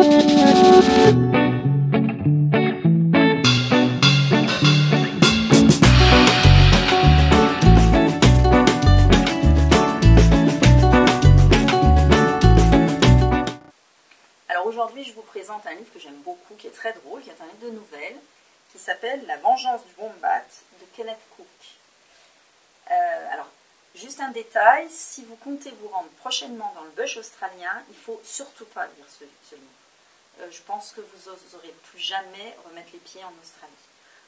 Alors aujourd'hui, je vous présente un livre que j'aime beaucoup, qui est très drôle, qui est un livre de nouvelles, qui s'appelle La vengeance du wombat de Kenneth Cook. Alors, juste un détail, si vous comptez vous rendre prochainement dans le bush australien, il ne faut surtout pas lire ce livre. Je pense que vous n'oserez plus jamais remettre les pieds en Australie.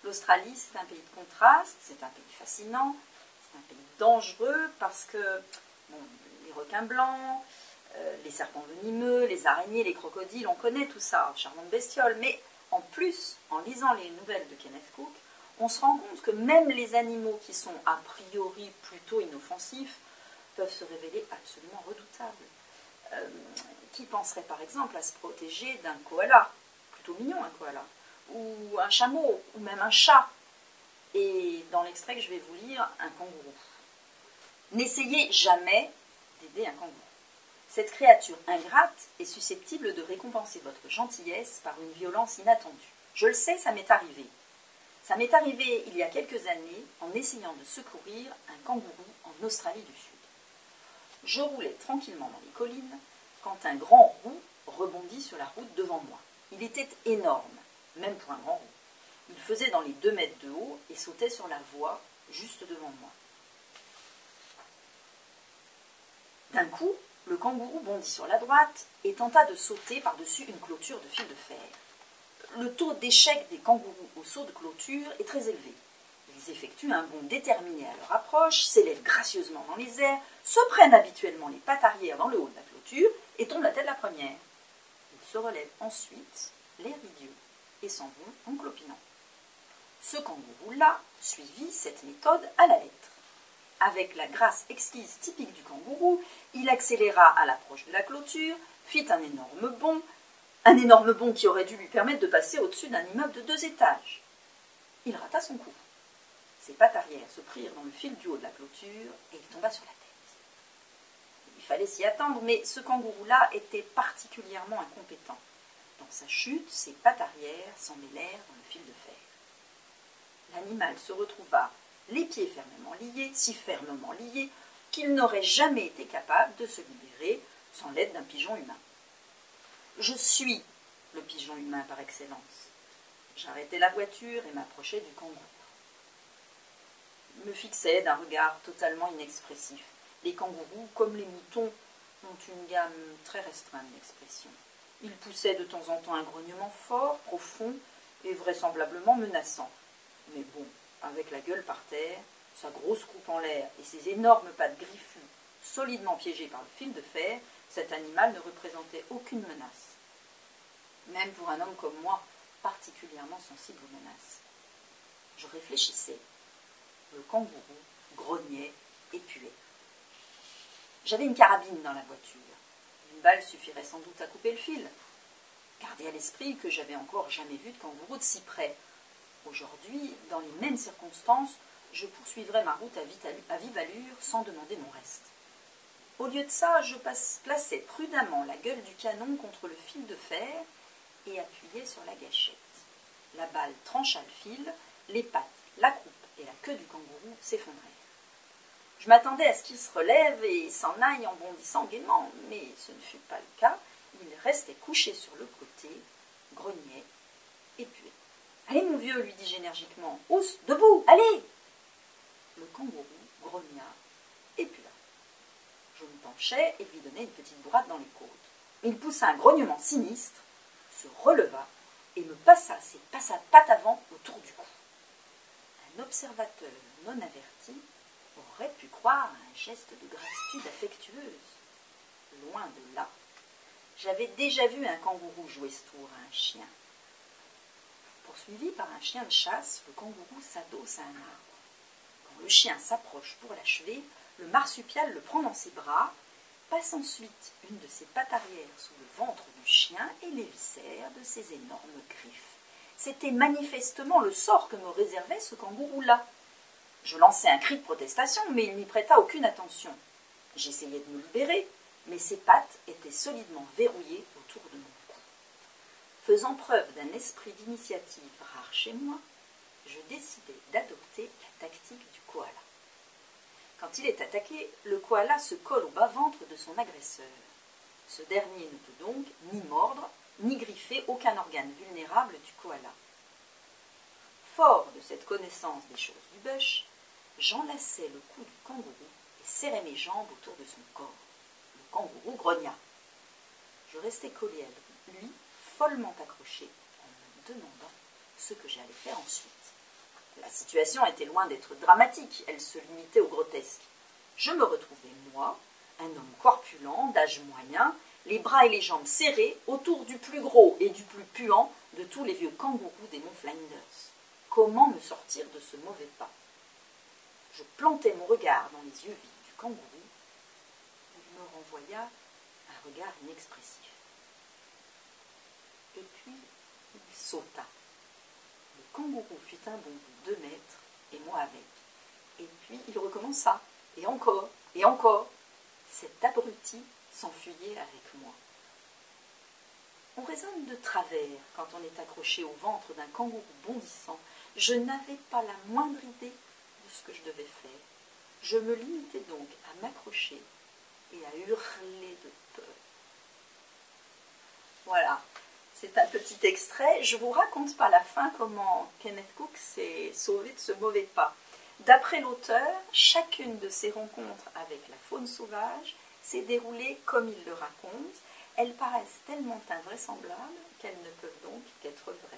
L'Australie, c'est un pays de contraste, c'est un pays fascinant, c'est un pays dangereux parce que bon, les requins blancs, les serpents venimeux, les araignées, les crocodiles, on connaît tout ça, charmantes bestioles, mais en plus, en lisant les nouvelles de Kenneth Cook, on se rend compte que même les animaux qui sont a priori plutôt inoffensifs peuvent se révéler absolument redoutables. Qui penserait par exemple à se protéger d'un koala, plutôt mignon un koala, ou un chameau, ou même un chat, et dans l'extrait que je vais vous lire, un kangourou. N'essayez jamais d'aider un kangourou. Cette créature ingrate est susceptible de récompenser votre gentillesse par une violence inattendue. Je le sais, ça m'est arrivé. Ça m'est arrivé il y a quelques années en essayant de secourir un kangourou en Australie du Sud. Je roulais tranquillement dans les collines quand un grand roux rebondit sur la route devant moi. Il était énorme, même pour un grand roux. Il faisait dans les 2 mètres de haut et sautait sur la voie juste devant moi. D'un coup, le kangourou bondit sur la droite et tenta de sauter par-dessus une clôture de fil de fer. Le taux d'échec des kangourous au saut de clôture est très élevé. Ils effectuent un bond déterminé à leur approche, s'élèvent gracieusement dans les airs, se prennent habituellement les pattes arrière dans le haut de la clôture et tombent la tête la première. Ils se relèvent ensuite, l'air idiot, et s'en vont en clopinant. Ce kangourou-là suivit cette méthode à la lettre. Avec la grâce exquise typique du kangourou, il accéléra à l'approche de la clôture, fit un énorme bond qui aurait dû lui permettre de passer au-dessus d'un immeuble de 2 étages. Il rata son coup. Ses pattes arrière se prirent dans le fil du haut de la clôture et il tomba sur la tête. Il fallait s'y attendre, mais ce kangourou-là était particulièrement incompétent. Dans sa chute, ses pattes arrière s'en mêlèrent dans le fil de fer. L'animal se retrouva les pieds fermement liés, si fermement liés, qu'il n'aurait jamais été capable de se libérer sans l'aide d'un pigeon humain. Je suis le pigeon humain par excellence. J'arrêtai la voiture et m'approchai du kangourou. Il me fixait d'un regard totalement inexpressif. Les kangourous, comme les moutons, ont une gamme très restreinte d'expressions. Ils poussaient de temps en temps un grognement fort, profond et vraisemblablement menaçant. Mais bon, avec la gueule par terre, sa grosse coupe en l'air et ses énormes pattes griffues, solidement piégées par le fil de fer, cet animal ne représentait aucune menace. Même pour un homme comme moi, particulièrement sensible aux menaces. Je réfléchissais. Le kangourou grognait et puait. J'avais une carabine dans la voiture. Une balle suffirait sans doute à couper le fil. Gardez à l'esprit que j'avais encore jamais vu de kangourou de si près. Aujourd'hui, dans les mêmes circonstances, je poursuivrais ma route à vive allure sans demander mon reste. Au lieu de ça, je plaçais prudemment la gueule du canon contre le fil de fer et appuyais sur la gâchette. La balle trancha le fil, les pattes, la croupe et la queue du kangourou s'effondrèrent. Je m'attendais à ce qu'il se relève et s'en aille en bondissant gaiement, mais ce ne fut pas le cas. Il restait couché sur le côté, grognait et puait. « Allez, mon vieux, lui dis-je énergiquement. Housse, debout, allez !» Le kangourou grogna et pua. Je me penchai et lui donnai une petite bourrade dans les côtes. Il poussa un grognement sinistre, se releva et me passa ses pattes avant autour du cou. Un observateur non averti aurait pu croire à un geste de gratitude affectueuse. Loin de là. J'avais déjà vu un kangourou jouer ce tour à un chien. Poursuivi par un chien de chasse, le kangourou s'adosse à un arbre. Quand le chien s'approche pour l'achever, le marsupial le prend dans ses bras, passe ensuite une de ses pattes arrière sous le ventre du chien et les viscères de ses énormes griffes. C'était manifestement le sort que me réservait ce kangourou-là. Je lançai un cri de protestation, mais il n'y prêta aucune attention. J'essayai de me libérer, mais ses pattes étaient solidement verrouillées autour de mon cou. Faisant preuve d'un esprit d'initiative rare chez moi, je décidai d'adopter la tactique du koala. Quand il est attaqué, le koala se colle au bas-ventre de son agresseur. Ce dernier ne peut donc ni mordre, ni griffer aucun organe vulnérable du koala. Fort de cette connaissance des choses du bush, j'enlaçai le cou du kangourou et serrai mes jambes autour de son corps. Le kangourou grogna. Je restai collé à lui, follement accroché, en me demandant ce que j'allais faire ensuite. La situation était loin d'être dramatique, elle se limitait au grotesque. Je me retrouvais, moi, un homme corpulent, d'âge moyen, les bras et les jambes serrés autour du plus gros et du plus puant de tous les vieux kangourous des monts Flinders. Comment me sortir de ce mauvais pas? Je plantai mon regard dans les yeux vifs du kangourou. Il me renvoya un regard inexpressif. Et puis, il sauta. Le kangourou fit un bond de 2 mètres, et moi avec. Et puis, il recommença, et encore, et encore. Cet abruti s'enfuyait avec moi. On raisonne de travers quand on est accroché au ventre d'un kangourou bondissant. Je n'avais pas la moindre idée de ce que je devais faire. Je me limitais donc à m'accrocher et à hurler de peur. Voilà, c'est un petit extrait. Je ne vous raconte pas la fin, comment Kenneth Cook s'est sauvé de ce mauvais pas. D'après l'auteur, chacune de ses rencontres avec la faune sauvage s'est déroulée comme il le raconte. Elles paraissent tellement invraisemblables qu'elles ne peuvent donc qu'être vraies.